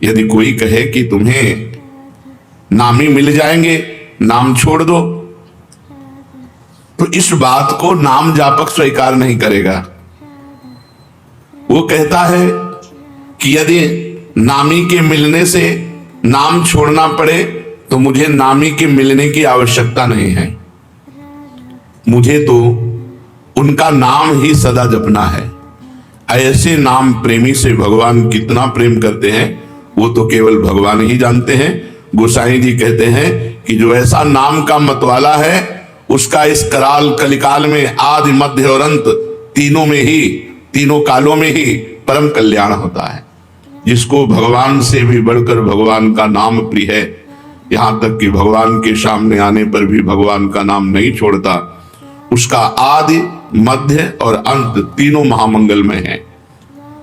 यदि कोई कहे कि तुम्हें नामी मिल जाएंगे, नाम छोड़ दो, तो इस बात को नाम जापक स्वीकार नहीं करेगा। वो कहता है कि यदि नामी के मिलने से नाम छोड़ना पड़े तो मुझे नामी के मिलने की आवश्यकता नहीं है, मुझे तो उनका नाम ही सदा जपना है। ऐसे नाम प्रेमी से भगवान कितना प्रेम करते हैं वो तो केवल भगवान ही जानते हैं। गोसाई जी कहते हैं कि जो ऐसा नाम का मतवाला है उसका इस कराल कलिकाल में आदि मध्य और अंत तीनों में ही, तीनों कालों में ही परम कल्याण होता है। जिसको भगवान से भी बढ़कर भगवान का नाम प्रिय है, यहां तक कि भगवान के सामने आने पर भी भगवान का नाम नहीं छोड़ता, उसका आदि मध्य और अंत तीनों महामंगल में है।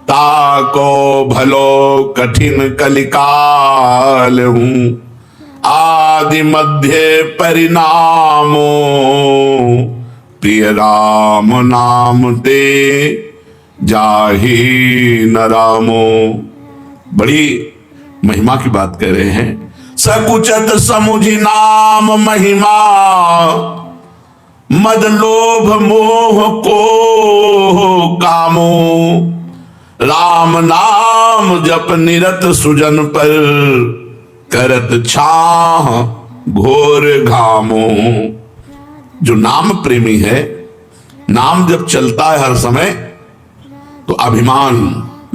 ताको भलो कठिन कलिकाल हूं, आदि मध्य परिणामो, प्रिय राम नाम ते जाहि न रामो। बड़ी महिमा की बात कर रहे हैं। सकुचत समुझि नाम महिमा, मद लोभ मोह को कामो, राम नाम जप निरत सुजन पर, करत छाह घोर घामो। जो नाम प्रेमी है, नाम जब चलता है हर समय तो अभिमान,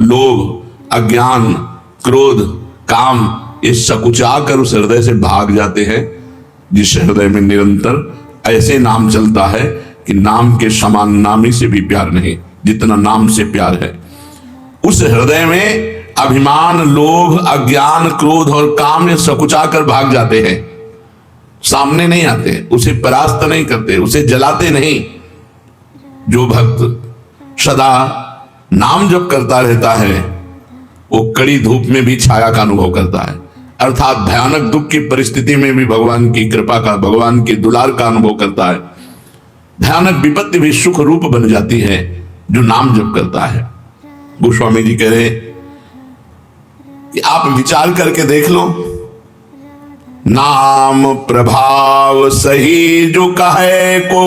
लोभ, अज्ञान, क्रोध, काम ये सकुचा कर उस हृदय से भाग जाते हैं। जिस हृदय में निरंतर ऐसे नाम चलता है कि नाम के समान नामी से भी प्यार नहीं, जितना नाम से प्यार है, उस हृदय में अभिमान, लोभ, अज्ञान, क्रोध और काम ये सकुचा कर भाग जाते हैं। सामने नहीं आते, उसे परास्त नहीं करते, उसे जलाते नहीं। जो भक्त सदा नाम जप करता रहता है वो कड़ी धूप में भी छाया का अनुभव करता है, अर्थात भयानक दुख की परिस्थिति में भी भगवान की कृपा का, भगवान की दुलार का अनुभव करता है। भयानक विपत्ति भी सुख रूप बन जाती है जो नाम जप करता है। गोस्वामी जी कह रहे कि आप विचार करके देख लो, नाम प्रभाव सही जो कहे को,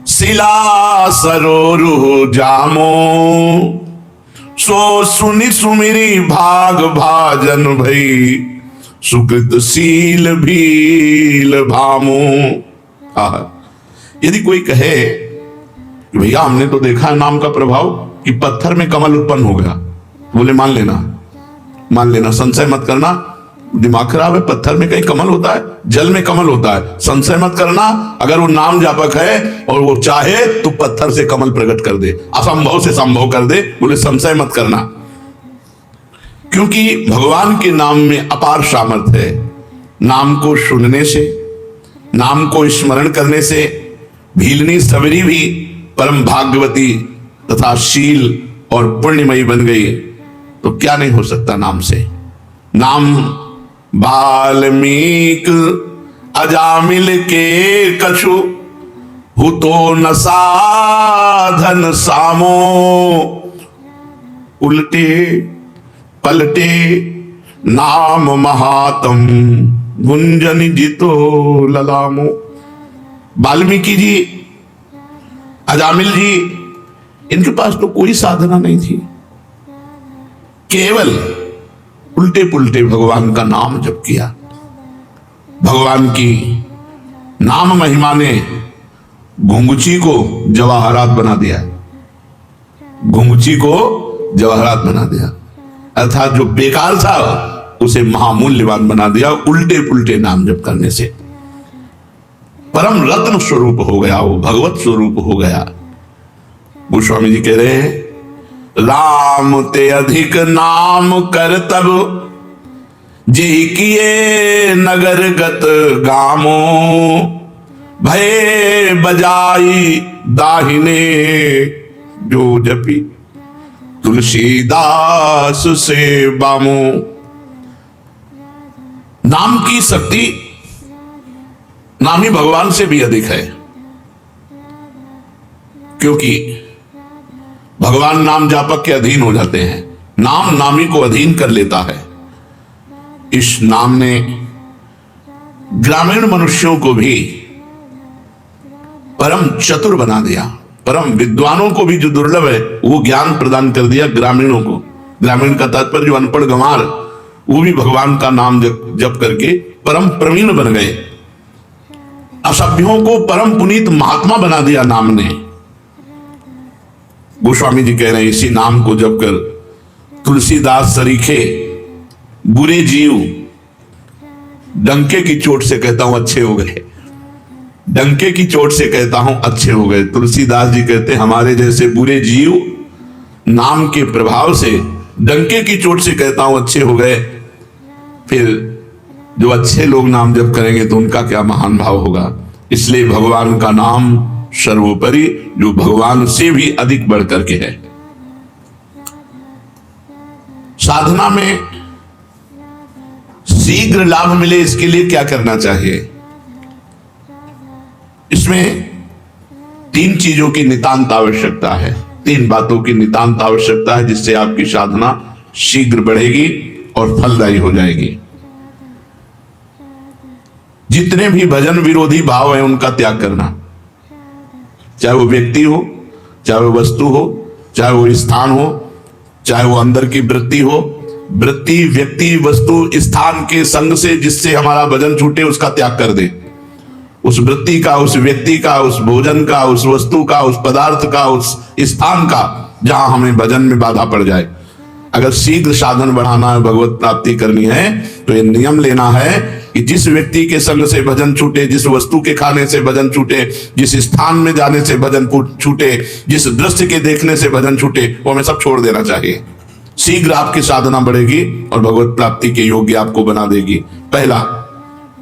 शिला सरोरु जामो, सो सुनि सुमिरी भाग भाजन भई, सुकृत शील भील भामो। यदि कोई कहे कि भैया हमने तो देखा है नाम का प्रभाव कि पत्थर में कमल उत्पन्न हो गया, बोले मान लेना, संशय मत करना, दिमाग खराब है, पत्थर में कहीं कमल होता है, जल में कमल होता है, संशय मत करना। अगर वो नाम जापक है और वो चाहे तो पत्थर से कमल प्रकट कर दे, असंभव से संभव कर दे, बोले संशय मत करना। क्योंकि भगवान के नाम में अपार सामर्थ्य है। नाम को सुनने से, नाम को स्मरण करने से भीलनी सवरी भी परम भाग्यवती तथा शील और पुण्यमयी बन गई। तो क्या नहीं हो सकता नाम से। नाम वाल्मीक अजामिल के कछु, हु तो न साधन सामो, उल्टे पलटे नाम महात्म, गुंजन जितो ललामो। वाल्मीकि जी, अजामिल जी, इनके पास तो कोई साधना नहीं थी, केवल उल्टे पुल्टे भगवान का नाम जप किया। भगवान की नाम महिमा ने घुंघची को जवाहरात बना दिया, घुंघची को जवाहरात बना दिया, अर्थात जो बेकार था उसे महामूल्यवान बना दिया उल्टे पुल्टे नाम जप करने से। परम रत्न स्वरूप हो गया, वो भगवत स्वरूप हो गया। गोस्वामी जी कह रहे हैं, राम ते अधिक नाम कर तब, जे किए नगर गत गामो, भय बजाई दाहिने जो जपी, तुलसीदास से बामो। नाम की शक्ति नामी भगवान से भी अधिक है, क्योंकि भगवान नाम जापक के अधीन हो जाते हैं। नाम नामी को अधीन कर लेता है। इस नाम ने ग्रामीण मनुष्यों को भी परम चतुर बना दिया। परम विद्वानों को भी जो दुर्लभ है वो ज्ञान प्रदान कर दिया ग्रामीणों को। ग्रामीण का तात्पर्य जो अनपढ़ गंवार, वो भी भगवान का नाम जप करके परम प्रवीण बन गए। असभ्यों को परम पुनीत महात्मा बना दिया नाम ने। गोस्वामी जी कह रहे हैं इसी नाम को जप कर तुलसीदास सरीखे बुरे जीव डंके की चोट से कहता हूं अच्छे हो गए। डंके की चोट से कहता हूं अच्छे हो गए। तुलसीदास जी कहते हमारे जैसे बुरे जीव नाम के प्रभाव से डंके की चोट से कहता हूं अच्छे हो गए। फिर जो अच्छे लोग नाम जप करेंगे तो उनका क्या महान भाव होगा। इसलिए भगवान का नाम सर्वोपरि, जो भगवान से भी अधिक बढ़ करके है। साधना में शीघ्र लाभ मिले इसके लिए क्या करना चाहिए। इसमें 3 चीजों की नितांत आवश्यकता है। 3 बातों की नितांत आवश्यकता है जिससे आपकी साधना शीघ्र बढ़ेगी और फलदायी हो जाएगी। जितने भी भजन विरोधी भाव है उनका त्याग करना, चाहे वो व्यक्ति हो, चाहे वो वस्तु हो, चाहे वो स्थान हो, चाहे वो अंदर की वृत्ति हो। वृत्ति, व्यक्ति, वस्तु, स्थान के संग से जिससे हमारा भजन छूटे उसका त्याग कर दे। उस वृत्ति का, उस व्यक्ति का, उस भोजन का, उस वस्तु का, उस पदार्थ का, उस स्थान का जहां हमें भजन में बाधा पड़ जाए। अगर शीघ्र साधन बढ़ाना है, भगवत प्राप्ति करनी है, तो ये नियम लेना है कि जिस व्यक्ति के संग से भजन छूटे, जिस वस्तु के खाने से भजन छूटे, जिस स्थान में जाने से भजन छूटे, जिस दृश्य के देखने से भजन छूटे, वो हमें सब छोड़ देना चाहिए। शीघ्र आपकी साधना बढ़ेगी और भगवत प्राप्ति के योग्य आपको बना देगी। पहला,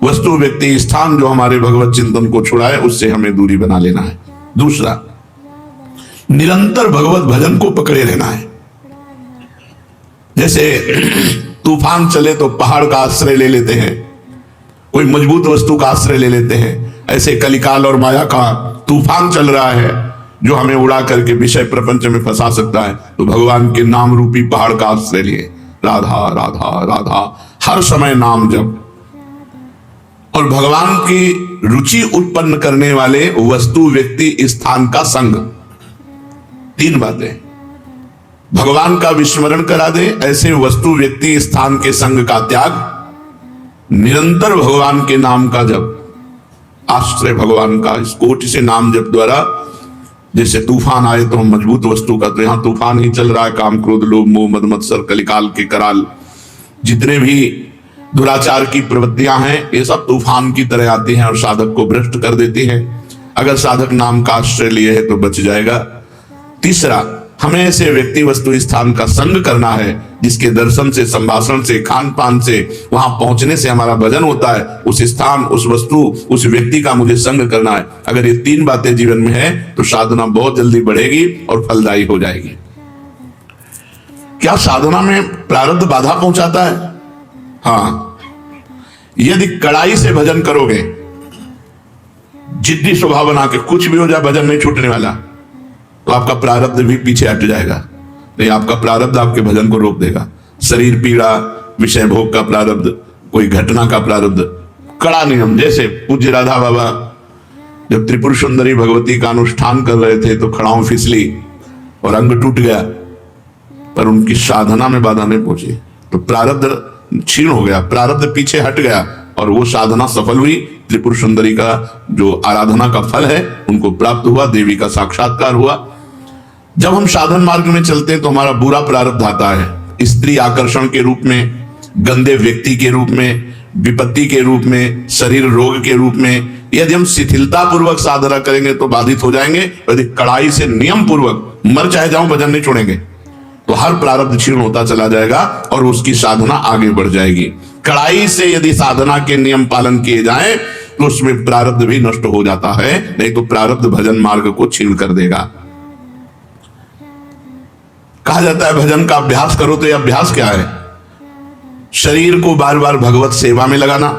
वस्तु, व्यक्ति, स्थान जो हमारे भगवत चिंतन को छुड़ाए उससे हमें दूरी बना लेना है। दूसरा, निरंतर भगवत भजन को पकड़े रहना है। जैसे तूफान चले तो पहाड़ का आश्रय ले लेते हैं, कोई मजबूत वस्तु का आश्रय ले लेते हैं, ऐसे कलिकाल और माया का तूफान चल रहा है जो हमें उड़ा करके विषय प्रपंच में फंसा सकता है। तो भगवान के नाम रूपी पहाड़ का आश्रय लिए, राधा राधा राधा, हर समय नाम जप। और भगवान की रुचि उत्पन्न करने वाले वस्तु, व्यक्ति, स्थान का संग। 3 बातें भगवान का विस्मरण करा दे, ऐसे वस्तु, व्यक्ति, स्थान के संग का त्याग, निरंतर भगवान के नाम का जप, आश्रय भगवान का। इस कोटि से नाम जप द्वारा जैसे तूफान आए तो हम मजबूत वस्तु का, तो यहां तूफान ही चल रहा है, काम, क्रोध, लोभ, मोह, मद, मत्सर, कलिकाल के कराल, जितने भी दुराचार की प्रवृत्तियां हैं, ये सब तूफान की तरह आती हैं और साधक को भ्रष्ट कर देती हैं। अगर साधक नाम का आश्रय लिए है तो बच जाएगा। तीसरा, हमें ऐसे व्यक्ति, वस्तु, स्थान का संग करना है जिसके दर्शन से, संभाषण से, खान पान से, वहां पहुंचने से हमारा भजन होता है। उस स्थान, उस वस्तु, उस व्यक्ति का मुझे संग करना है। अगर ये 3 बातें जीवन में है तो साधना बहुत जल्दी बढ़ेगी और फलदायी हो जाएगी। क्या साधना में प्रारब्ध बाधा पहुंचाता है? हाँ, यदि कड़ाई से भजन करोगे, जिद्दी स्वभाव बना के, कुछ भी हो जाए भजन नहीं छूटने वाला, तो आपका प्रारब्ध भी पीछे हट जाएगा। नहीं, आपका प्रारब्ध आपके भजन को रोक देगा। शरीर पीड़ा, विषय भोग का प्रारब्ध, कोई घटना का प्रारब्ध, कड़ा नियम। जैसे पूज्य राधा बाबा जब त्रिपुर सुंदरी भगवती का अनुष्ठान कर रहे थे तो खड़ाऊं फिसली और अंग टूट गया, पर उनकी साधना में बाधा नहीं पहुंची, तो प्रारब्ध क्षीण हो गया, प्रारब्ध पीछे हट गया और वो साधना सफल हुई। त्रिपुर सुंदरी का जो आराधना का फल है उनको प्राप्त हुआ, देवी का साक्षात्कार हुआ। जब हम साधन मार्ग में चलते हैं तो हमारा बुरा प्रारब्ध आता है, स्त्री आकर्षण के रूप में, गंदे व्यक्ति के रूप में, विपत्ति के रूप में, शरीर रोग के रूप में। यदि हम शिथिलता पूर्वक साधना करेंगे तो बाधित हो जाएंगे। यदि कड़ाई से, नियम पूर्वक, मर चाहे जाऊं भजन नहीं छोड़ेंगे, तो हर प्रारब्ध क्षीण होता चला जाएगा और उसकी साधना आगे बढ़ जाएगी। कड़ाई से यदि साधना के नियम पालन किए जाएं तो उसमें प्रारब्ध भी नष्ट हो जाता है, नहीं तो प्रारब्ध भजन मार्ग को छीन कर देगा। कहा जाता है भजन का अभ्यास करो, तो यह अभ्यास क्या है? शरीर को बार बार भगवत सेवा में लगाना,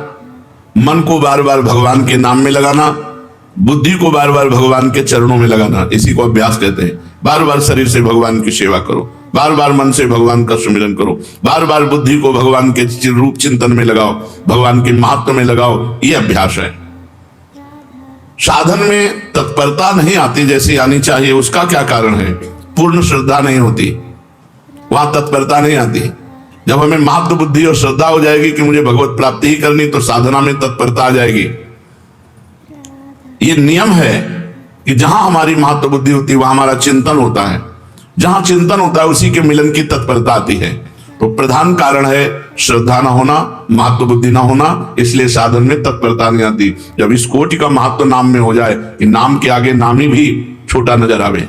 मन को बार बार भगवान के नाम में लगाना, बुद्धि को बार बार भगवान के चरणों में लगाना, इसी को अभ्यास कहते हैं। बार बार शरीर से भगवान की सेवा करो, बार बार मन से भगवान का सुमिरन करो, बार बार बुद्धि को भगवान के रूप चिंतन में लगाओ, भगवान के महत्व में लगाओ। ये अभ्यास है। साधन में तत्परता नहीं आती जैसी आनी चाहिए, उसका क्या कारण है? पूर्ण श्रद्धा नहीं होती, वहां तत्परता नहीं आती। जब हमें महत्व बुद्धि और श्रद्धा हो जाएगी कि मुझे भगवत प्राप्ति ही करनी, तो साधना में तत्परता आ जाएगी। ये नियम है कि जहां हमारी महत्व बुद्धि होती है वहां हमारा चिंतन होता है, जहां चिंतन होता है उसी के मिलन की तत्परता आती है। तो प्रधान कारण है श्रद्धा ना होना, महत्व बुद्धि ना होना, इसलिए साधन में तत्परता नहीं आती। जब इस कोटि का महत्व नाम में हो जाए कि नाम के आगे नामी भी छोटा नजर आवे,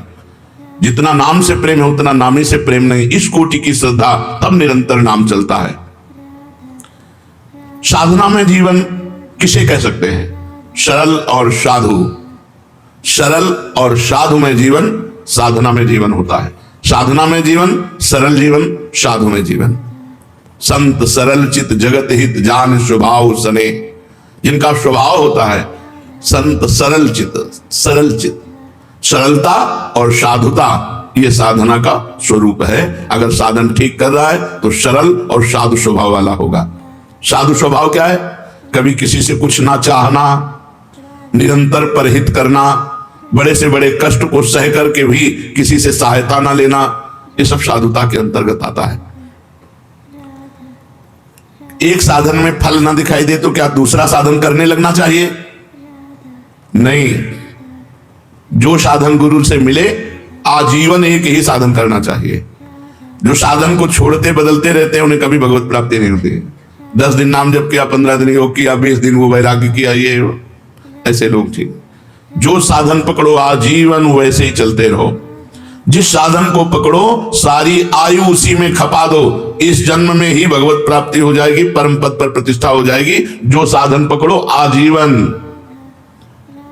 जितना नाम से प्रेम है उतना नामी से प्रेम नहीं, इस कोटि की श्रद्धा, तब निरंतर नाम चलता है। साधना में जीवन किसे कह सकते हैं? सरल और साधु। सरल और साधु में जीवन, साधना में जीवन होता है। साधना में जीवन, सरल जीवन, साधु में जीवन। संत सरल चित जगत हित जान स्वभाव सने, जिनका स्वभाव होता है संत सरल चित, सरल चित, सरलता और साधुता, ये साधना का स्वरूप है। अगर साधन ठीक कर रहा है तो सरल और साधु स्वभाव वाला होगा। साधु स्वभाव क्या है? कभी किसी से कुछ ना चाहना, निरंतर परहित करना, बड़े से बड़े कष्ट को सह करके भी किसी से सहायता ना लेना, ये सब साधुता के अंतर्गत आता है। एक साधन में फल ना दिखाई दे तो क्या दूसरा साधन करने लगना चाहिए? नहीं। जो साधन गुरु से मिले, आजीवन एक ही साधन करना चाहिए। जो साधन को छोड़ते बदलते रहते हैं उन्हें कभी भगवत प्राप्ति नहीं होती। 10 दिन नाम जप किया, 15 दिन योग किया, 20 दिन वो वैराग्य किया, ये ऐसे लोग ठीक। जो साधन पकड़ो आजीवन वैसे ही चलते रहो। जिस साधन को पकड़ो सारी आयु उसी में खपा दो, इस जन्म में ही भगवत प्राप्ति हो जाएगी, परम पद पर प्रतिष्ठा हो जाएगी। जो साधन पकड़ो आजीवन,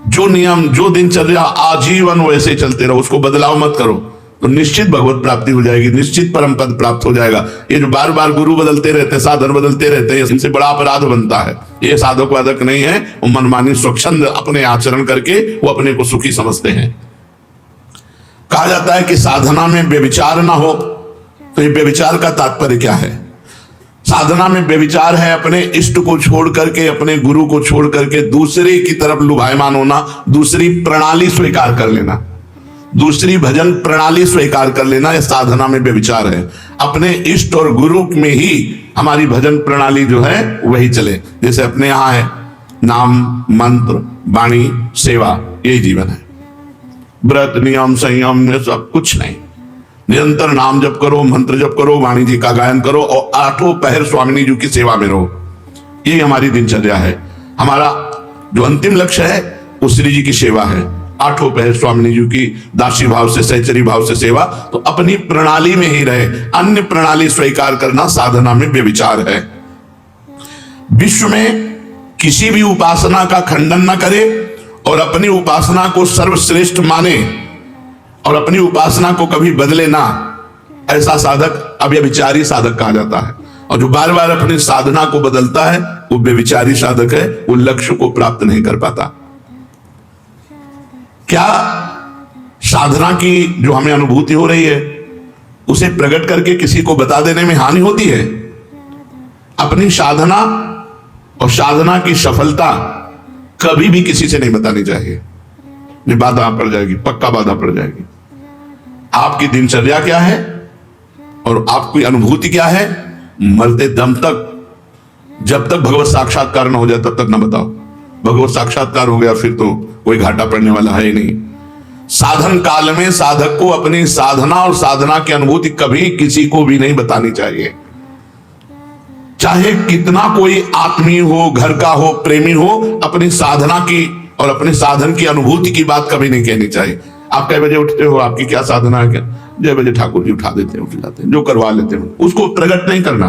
जो नियम, जो दिनचर्या आजीवन वैसे चलते रहो, उसको बदलाव मत करो, तो निश्चित भगवत प्राप्ति हो जाएगी, निश्चित परम पद प्राप्त हो जाएगा। ये जो बार बार गुरु बदलते रहते हैं, साधन बदलते रहते हैं, इनसे बड़ा अपराध बनता है। ये साधक वादक नहीं है, वो मनमानी स्वच्छंद अपने आचरण करके वो अपने को सुखी समझते हैं। कहा जाता है कि साधना में व्यभिचार ना हो, तो ये व्यभिचार का तात्पर्य क्या है? साधना में व्यभिचार है अपने इष्ट को छोड़ करके, अपने गुरु को छोड़ करके दूसरे की तरफ लुभायमान होना, दूसरी प्रणाली स्वीकार कर लेना, दूसरी भजन प्रणाली स्वीकार कर लेना। यह साधना में व्यभिचार है। अपने इष्ट और गुरु में ही हमारी भजन प्रणाली जो है वही चले। जैसे अपने यहां है नाम, मंत्र, वाणी, सेवा, यही जीवन है। व्रत, नियम, संयम, ये सब कुछ नहीं। निरंतर नाम जप करो, मंत्र जप करो, वाणी जी का गायन करो और 8 पहर स्वामिनी जी की सेवा में रहो। ये हमारी दिनचर्या है। हमारा जो अंतिम लक्ष्य है वो श्री जी की सेवा है। 8 पहर स्वामिनी जी की दासी भाव से, सहचरी भाव से सेवा। तो अपनी प्रणाली में ही रहे, अन्य प्रणाली स्वीकार करना साधना में व्यभिचार है। विश्व में किसी भी उपासना का खंडन न करे और अपनी उपासना को सर्वश्रेष्ठ माने और अपनी उपासना को कभी बदले ना, ऐसा साधक अव्यभिचारी साधक कहा जाता है। और जो बार बार अपनी साधना को बदलता है वो व्यभिचारी साधक है, वो लक्ष्य को प्राप्त नहीं कर पाता। क्या साधना की जो हमें अनुभूति हो रही है उसे प्रकट करके किसी को बता देने में हानि होती है? अपनी साधना और साधना की सफलता कभी भी किसी से नहीं बतानी चाहिए, नहीं बाधा पड़ जाएगी, पक्का बाधा पड़ जाएगी। आपकी दिनचर्या क्या है और आपकी अनुभूति क्या है, मरते दम तक, जब तक भगवत साक्षात्कार न हो जाए तब तक न बताओ। भगवत साक्षात्कार हो गया फिर तो कोई घाटा पड़ने वाला है ही नहीं। साधन काल में साधक को अपनी साधना और साधना की अनुभूति कभी किसी को भी नहीं बतानी चाहिए। चाहे कितना कोई आत्मीय हो, घर का हो, प्रेमी हो, अपनी साधना की और अपने साधन की अनुभूति की बात कभी नहीं कहनी चाहिए। आप कई बजे उठते हो, आपकी क्या साधना है? क्या 6 बजे ठाकुर जी उठा देते हैं, उठ जाते हैं, जो करवा लेते हैं, उसको प्रकट नहीं करना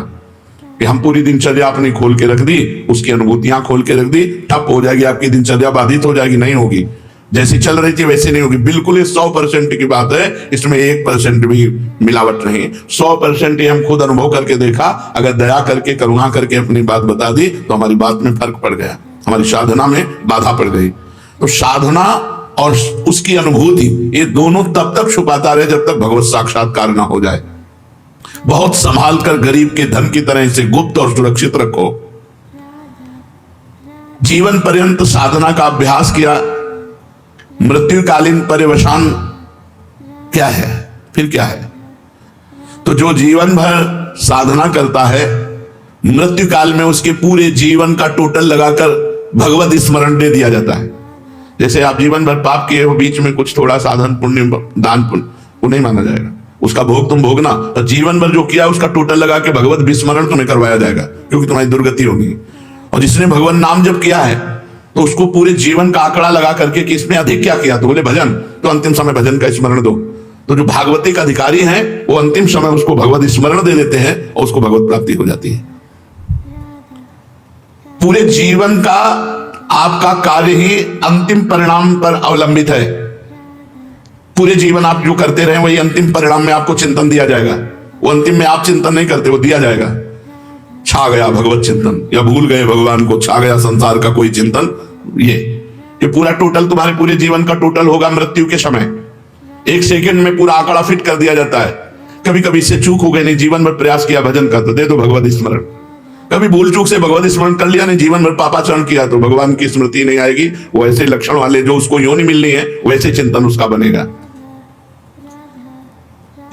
कि हम पूरी दिनचर्या अपनी खोल के रख दी, उसकी अनुभूतियां खोल के रख दी, ठप हो जाएगी, आपकी दिनचर्या बाधित हो जाएगी। नहीं होगी, जैसी चल रही थी वैसे नहीं होगी। बिल्कुल ये 100% की बात है, इसमें 1% भी मिलावट नहीं। 100% ये हम खुद अनुभव करके देखा। अगर दया करके, करुणा करके अपनी बात बता दी तो हमारी बात में फर्क पड़ गया, हमारी साधना में बाधा पड़ गई। तो साधना और उसकी अनुभूति ये दोनों तब तक छुपाता रहे जब तक भगवत साक्षात्कार ना हो जाए। बहुत संभाल कर गरीब के धन की तरह इसे गुप्त और सुरक्षित रखो। जीवन पर्यंत साधना का अभ्यास किया, मृत्युकालीन पर्यवसान क्या है, फिर क्या है? तो जो जीवन भर साधना करता है, मृत्यु काल में उसके पूरे जीवन का टोटल लगाकर भगवत स्मरण दे दिया जाता है। जैसे आप जीवन भर पाप किए हो, बीच में कुछ थोड़ा साधन पुण्य दान पुण्य, वो नहीं माना जाएगा, उसका भोग तुम भोगना। तो जीवन भर जो किया उसका टोटल लगा के भगवत विस्मरण तुम्हें करवाया जाएगा, क्योंकि तुम्हारी दुर्गति होगी। और जिसने भगवान नाम जप किया है तो उसको पूरे जीवन का आंकड़ा लगा करके कि इसमें अधिक क्या किया, तो बोले भजन, तो अंतिम समय भजन का स्मरण दो। तो जो भागवतिक अधिकारी हैं वो अंतिम समय उसको भगवत स्मरण दे देते हैं और उसको भगवत प्राप्ति हो जाती है। पूरे जीवन का आपका कार्य ही अंतिम परिणाम पर अवलंबित है। पूरे जीवन आप जो करते रहे वही अंतिम परिणाम में आपको चिंतन दिया जाएगा। वो अंतिम में आप चिंतन नहीं करते, वो दिया जाएगा। छा गया भगवत चिंतन, या भूल गए भगवान को, छा गया संसार का कोई चिंतन, ये पूरा टोटल तुम्हारे पूरे जीवन का टोटल होगा मृत्यु के समय। एक सेकंड में पूरा आंकड़ा फिट कर दिया जाता है। कभी कभी इससे चूक हो गई, नहीं जीवन भर प्रयास किया भजन का, तो दे दो भगवत स्मरण। कभी भूल चूक से भगवत स्मरण कर लिया, नहीं जीवन भर पापाचरण किया, तो भगवान की स्मृति नहीं आएगी। वो ऐसे लक्षण वाले जो उसको योनि मिलनी है वैसे चिंतन उसका बनेगा।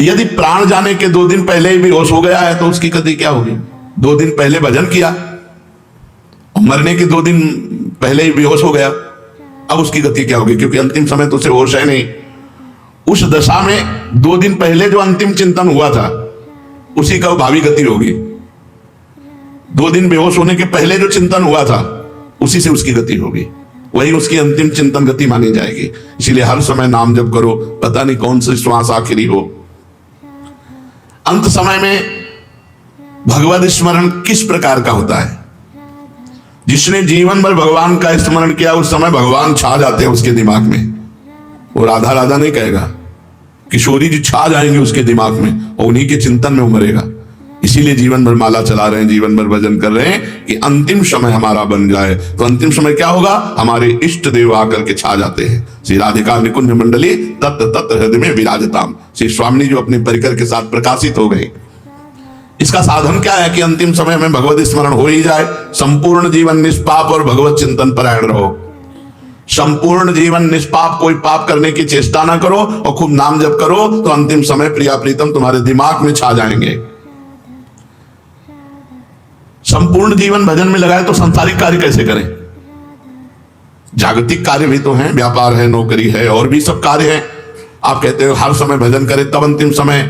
यदि प्राण जाने के 2 दिन पहले ही बेहोश हो गया है तो उसकी गति क्या होगी? 2 दिन पहले भजन किया, मरने के 2 दिन पहले ही बेहोश हो गया, अब उसकी गति क्या होगी? क्योंकि अंतिम समय तो उसे होश है नहीं। उस दशा में 2 दिन पहले जो अंतिम चिंतन हुआ था उसी का भावी गति होगी। 2 दिन बेहोश होने के पहले जो चिंतन हुआ था उसी से उसकी गति होगी, वही उसकी अंतिम चिंतन गति मानी जाएगी। इसीलिए हर समय नाम जप करो, पता नहीं कौन सी श्वास आखिरी हो। अंत समय में भगवत स्मरण किस प्रकार का होता है? जिसने जीवन भर भगवान का स्मरण किया उस समय भगवान छा जाते हैं उसके दिमाग में। वो राधा राधा नहीं कहेगा, किशोरी जी छा जाएंगे उसके दिमाग में और उन्हीं के चिंतन में उमरेगा। इसीलिए जीवन भर माला चला रहे हैं, जीवन भर भजन कर रहे हैं कि अंतिम समय हमारा बन जाए। तो अंतिम समय क्या होगा? हमारे इष्ट देव आकर के छा जाते हैं। श्री राधिका निकुंज मंडली तत्त तत्त हृदय में विराजताम, श्री स्वामी जो अपने परिकर के साथ प्रकाशित हो गए। इसका साधन क्या है कि अंतिम समय में भगवत स्मरण हो ही जाए। संपूर्ण जीवन निष्पाप और भगवत चिंतन परायण रहो। संपूर्ण जीवन निष्पाप, कोई पाप करने की चेष्टा ना करो और खूब नाम जप करो, तो अंतिम समय प्रिया प्रीतम तुम्हारे दिमाग में छा जाएंगे। संपूर्ण जीवन भजन में लगाए तो सांसारिक कार्य कैसे करें? जागतिक कार्य भी तो हैं, व्यापार है, नौकरी है, और भी सब कार्य है। आप कहते हो हर समय भजन करें तब अंतिम समय,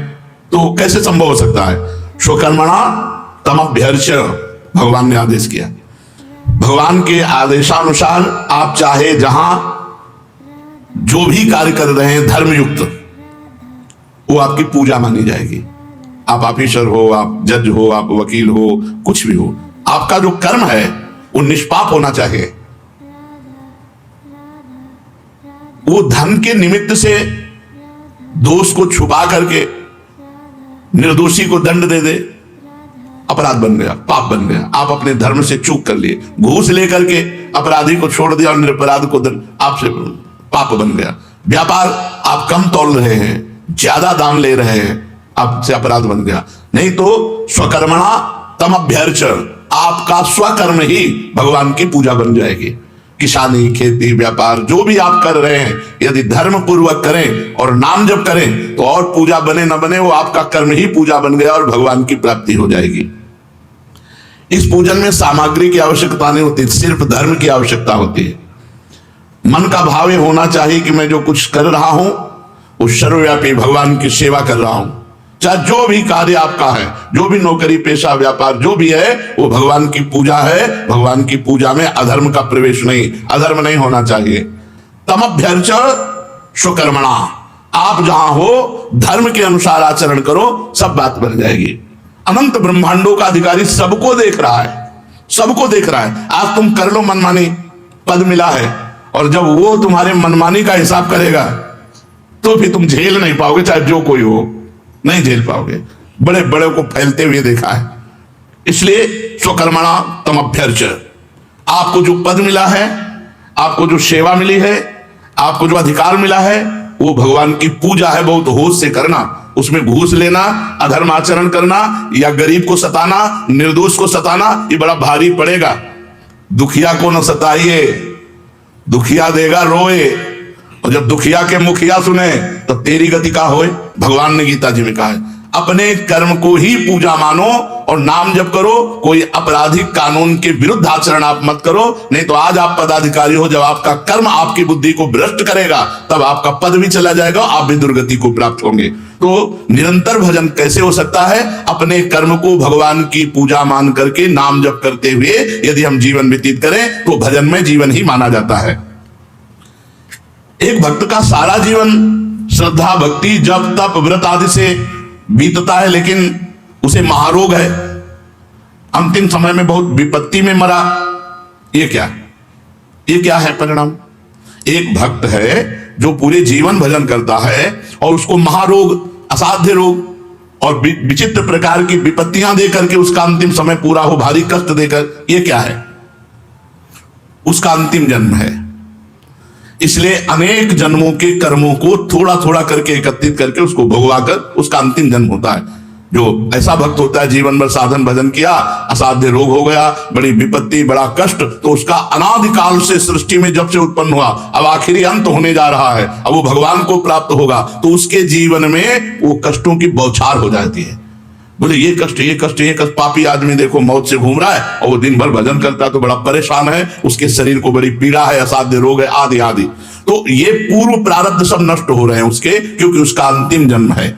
तो कैसे संभव हो सकता है? स्वकर्मणा तमभ्यर्च्य भगवान ने आदेश किया। भगवान के आदेशानुसार आप चाहे जहां जो भी कार्य कर रहे हैं धर्मयुक्त, वो आपकी पूजा मानी जाएगी। आप ऑफिसर हो, आप जज हो, आप वकील हो, कुछ भी हो, आपका जो कर्म है वो निष्पाप होना चाहिए। वो धन के निमित्त से दोष को छुपा करके निर्दोषी को दंड दे दे, अपराध बन गया, पाप बन गया। आप अपने धर्म से चूक कर लिए, घूस लेकर के अपराधी को छोड़ दिया और निरपराध को आपसे पाप बन गया। व्यापार आप कम तोल रहे हैं, ज्यादा दाम ले रहे हैं, आपसे अपराध बन गया। नहीं तो स्वकर्मणा तमभ्यर्च्य, आपका स्वकर्म ही भगवान की पूजा बन जाएगी। किसानी, खेती, व्यापार जो भी आप कर रहे हैं, यदि धर्म पूर्वक करें और नाम जप करें तो और पूजा बने न बने, वो आपका कर्म ही पूजा बन गया और भगवान की प्राप्ति हो जाएगी। इस पूजन में सामग्री की आवश्यकता नहीं होती, सिर्फ धर्म की आवश्यकता होती है। मन का भाव होना चाहिए कि मैं जो कुछ कर रहा हूं वो सर्वव्यापी भगवान की सेवा कर रहा हूं। चाहे जो भी कार्य आपका है, जो भी नौकरी, पेशा, व्यापार जो भी है, वो भगवान की पूजा है। भगवान की पूजा में अधर्म का प्रवेश नहीं, अधर्म नहीं होना चाहिए। तमभ्यर्च्य स्वकर्मणा, आप जहां हो धर्म के अनुसार आचरण करो, सब बात बन जाएगी। अनंत ब्रह्मांडों का अधिकारी सबको देख रहा है, सबको देख रहा है। आज तुम कर लो मनमानी, पद मिला है, और जब वो तुम्हारे मनमानी का हिसाब करेगा तो फिर तुम झेल नहीं पाओगे, चाहे जो कोई हो, नहीं झेल पाओगे। बड़े बड़े को फैलते हुए देखा है। इसलिए स्वकर्मणा तमभ्यर्च्य, आपको जो पद मिला है, आपको जो सेवा मिली है, आपको जो अधिकार मिला है, वो भगवान की पूजा है, बहुत होश से करना। उसमें घूस लेना, अधर्म आचरण करना या गरीब को सताना, निर्दोष को सताना, ये बड़ा भारी पड़ेगा। दुखिया को न सताइए, दुखिया देगा रोए, और जब दुखिया के मुखिया सुने तो तेरी गति का होए। भगवान ने गीता जी में कहा है अपने कर्म को ही पूजा मानो और नाम जप करो। कोई आपराधिक कानून के विरुद्ध आचरण आप मत करो, नहीं तो आज आप पदाधिकारी हो, जब आपका कर्म आपकी बुद्धि को भ्रष्ट करेगा तब आपका पद भी चला जाएगा, आप भी दुर्गति को प्राप्त होंगे। तो निरंतर भजन कैसे हो सकता है? अपने कर्म को भगवान की पूजा मान करके नाम जप करते हुए यदि हम जीवन व्यतीत करें तो भजन में जीवन ही माना जाता है। एक भक्त का सारा जीवन श्रद्धा भक्ति जप तप व्रत आदि से बीतता है, लेकिन उसे महारोग है, अंतिम समय में बहुत विपत्ति में मरा। ये क्या है परिणाम? एक भक्त है जो पूरे जीवन भजन करता है और उसको महारोग, असाध्य रोग और विचित्र प्रकार की विपत्तियां देकर के उसका अंतिम समय पूरा हो, भारी कष्ट देकर, ये क्या है? उसका अंतिम जन्म है। इसलिए अनेक जन्मों के कर्मों को थोड़ा थोड़ा करके एकत्रित करके उसको भोगवा कर उसका अंतिम जन्म होता है। जो ऐसा भक्त होता है जीवन भर साधन भजन किया, असाध्य रोग हो गया, बड़ी विपत्ति, बड़ा कष्ट, तो उसका अनादिकाल से सृष्टि में जब से उत्पन्न हुआ, अब आखिरी अंत होने जा रहा है, अब वो भगवान को प्राप्त होगा, तो उसके जीवन में वो कष्टों की बौछार हो जाती है। बोले ये कष्ट, ये कष्ट, ये कष्ट। पापी आदमी देखो मौत से घूम रहा है और वो दिन भर भजन करता है तो बड़ा परेशान है, उसके शरीर को बड़ी पीड़ा है, असाध्य रोग है, आदि आदि। तो ये पूर्व प्रारब्ध सब नष्ट हो रहे हैं उसके, क्योंकि उसका अंतिम जन्म है।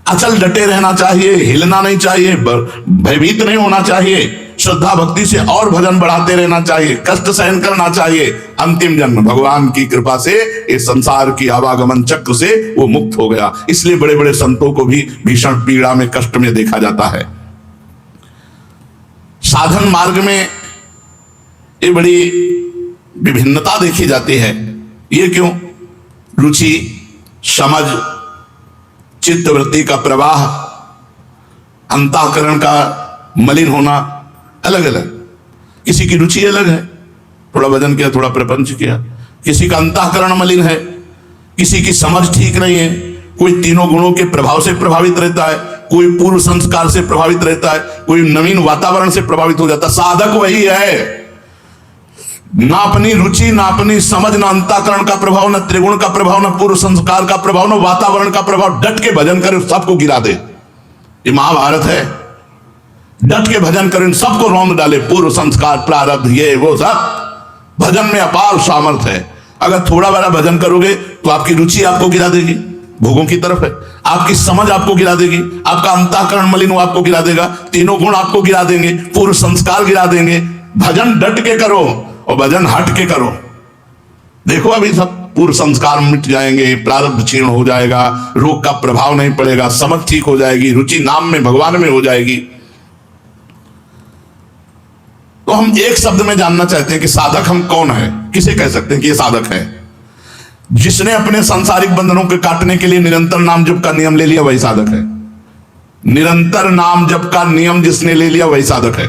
अचल डटे रहना चाहिए, हिलना नहीं चाहिए, भयभीत नहीं होना चाहिए, श्रद्धा भक्ति से और भजन बढ़ाते रहना चाहिए, कष्ट सहन करना चाहिए। अंतिम जन्म भगवान की कृपा से इस संसार की आवागमन चक्र से वो मुक्त हो गया। इसलिए बड़े बड़े संतों को भी भीषण पीड़ा में, कष्ट में देखा जाता है। साधन मार्ग में ये बड़ी विभिन्नता देखी जाती है। ये क्यों? रुचि, समझ, चित्तवृत्ति का प्रवाह, अंतःकरण का मलिन होना अलग अलग। किसी की रुचि अलग है, थोड़ा भजन किया, थोड़ा प्रपंच किया। किसी का अंतःकरण मलिन है, किसी की समझ ठीक नहीं है, कोई तीनों गुणों के प्रभाव से प्रभावित रहता है, कोई पूर्व संस्कार से प्रभावित रहता है, कोई नवीन वातावरण से प्रभावित हो जाता है। साधक वही है, ना अपनी रुचि, ना अपनी समझ, ना अंतःकरण का प्रभाव, ना त्रिगुण का प्रभाव, ना पूर्व संस्कार का प्रभाव, ना वातावरण का प्रभाव, डट के भजन करे, सबको गिरा दे। ये महाभारत है। डट के भजन करें, सबको रौंद डाले, पूर्व संस्कार, प्रारब्ध, ये वो सब। भजन में अपार सामर्थ्य है। अगर थोड़ा बड़ा भजन करोगे तो आपकी रुचि आपको गिरा देगी, भोगों की तरफ है। आपकी समझ आपको गिरा देगी, आपका अंतःकरण मलिन वो आपको गिरा देगा, तीनों गुण आपको गिरा देंगे, पूर्व संस्कार गिरा देंगे। भजन डट के करो और भजन हट के करो। देखो अभी सब पूर्व संस्कार मिट जाएंगे, प्रारब्ध क्षीण हो जाएगा, रोग का प्रभाव नहीं पड़ेगा, समझ ठीक हो जाएगी, रुचि नाम में भगवान में हो जाएगी। तो हम एक शब्द में जानना चाहते हैं कि साधक हम कौन है? किसे कह सकते हैं कि ये साधक है? जिसने अपने सांसारिक बंधनों के काटने के लिए निरंतर नाम जप का नियम ले लिया, वही साधक है। निरंतर नाम जप का नियम जिसने ले लिया वही साधक है।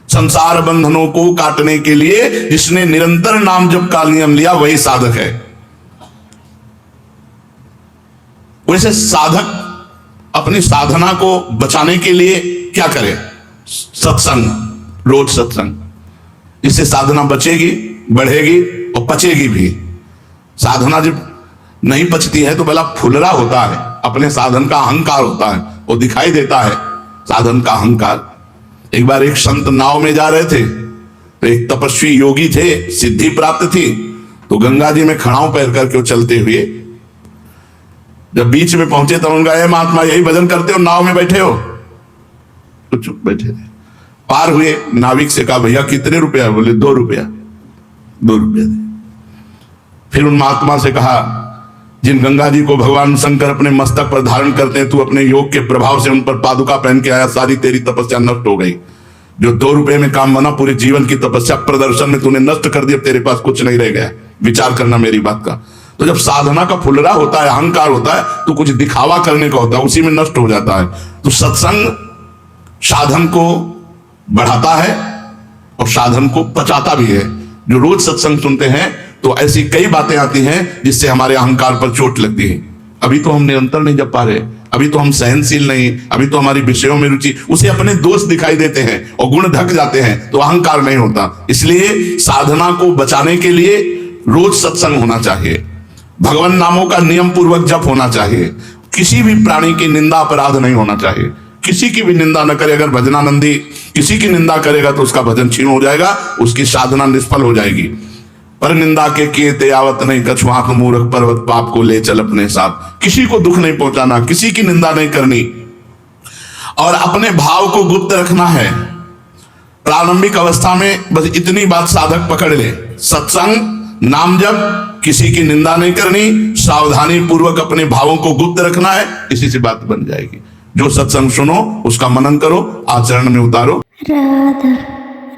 संसार बंधनों को काटने के लिए जिसने निरंतर नाम जप का नियम लिया वही साधक है। वैसे साधक अपनी साधना को बचाने के लिए क्या करे? सत्संग, रोज सत्संग। इससे साधना बचेगी, बढ़ेगी और पचेगी भी। साधना जब नहीं पचती है तो भला फुलरा होता है, अपने साधन का अहंकार होता है, वो दिखाई देता है साधन का अहंकार। एक बार एक संत नाव में जा रहे थे, तो एक तपस्वी योगी थे, सिद्धि प्राप्त थी, तो गंगा जी में खड़ाऊ पैर करके वो चलते हुए जब बीच में पहुंचे तो उनका, हे महात्मा यही भजन करते हो, नाव में बैठे हो? तो चुप बैठे थे। पार हुए, नाविक से कहा भैया कितने रुपया? बोले 2 रुपया। 2 रुपया दे। फिर उन महात्मा से कहा, जिन गंगा जी को भगवान शंकर अपने मस्तक पर धारण करते हैं, तू अपने योग के प्रभाव से उन पर पादुका पहन के आया, सारी तेरी तपस्या नष्ट हो गई। जो 2 रुपए में काम बना, पूरे जीवन की तपस्या प्रदर्शन में तूने नष्ट कर दिया, तेरे पास कुछ नहीं रह गया। विचार करना मेरी बात का। तो जब साधना का फुलरा होता है, अहंकार होता है, तो कुछ दिखावा करने का होता है, उसी में नष्ट हो जाता है। तो सत्संग साधन को बढ़ाता है और साधन को पचाता भी है। जो रोज सत्संग सुनते हैं तो ऐसी कई बातें आती हैं जिससे हमारे अहंकार पर चोट लगती है। अभी तो हम निरंतर नहीं जप पा रहे, अभी तो हम सहनशील नहीं, अभी तो हमारी विषयों में रुचि, उसे अपने दोष दिखाई देते हैं और गुण ढक जाते हैं, तो अहंकार नहीं होता। इसलिए साधना को बचाने के लिए रोज सत्संग होना चाहिए, भगवान नामों का नियम पूर्वक जप होना चाहिए, किसी भी प्राणी की निंदा अपराध नहीं होना चाहिए, किसी की भी निंदा न करे। अगर भजनानंदी किसी की निंदा करेगा तो उसका भजन क्षीण हो जाएगा, उसकी साधना निष्फल हो जाएगी। पर निंदा के किए ते आवत नहीं, कछुआंख मूर्ख पर्वत पाप को ले चल अपने साथ। किसी को दुख नहीं पहुंचाना, किसी की निंदा नहीं करनी और अपने भाव को गुप्त रखना है। प्रारंभिक अवस्था में बस इतनी बात साधक पकड़ ले, सत्संग, नाम जप, किसी की निंदा नहीं करनी, सावधानी पूर्वक अपने भावों को गुप्त रखना है, इसी से बात बन जाएगी। जो सत्संग सुनो उसका मनन करो, आचरण में उतारो। राधा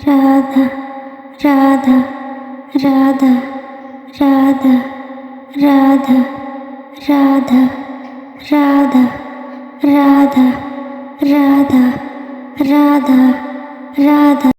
राधा राधा राधा राधा राधा राधा राधा राधा राधा राधा राधा।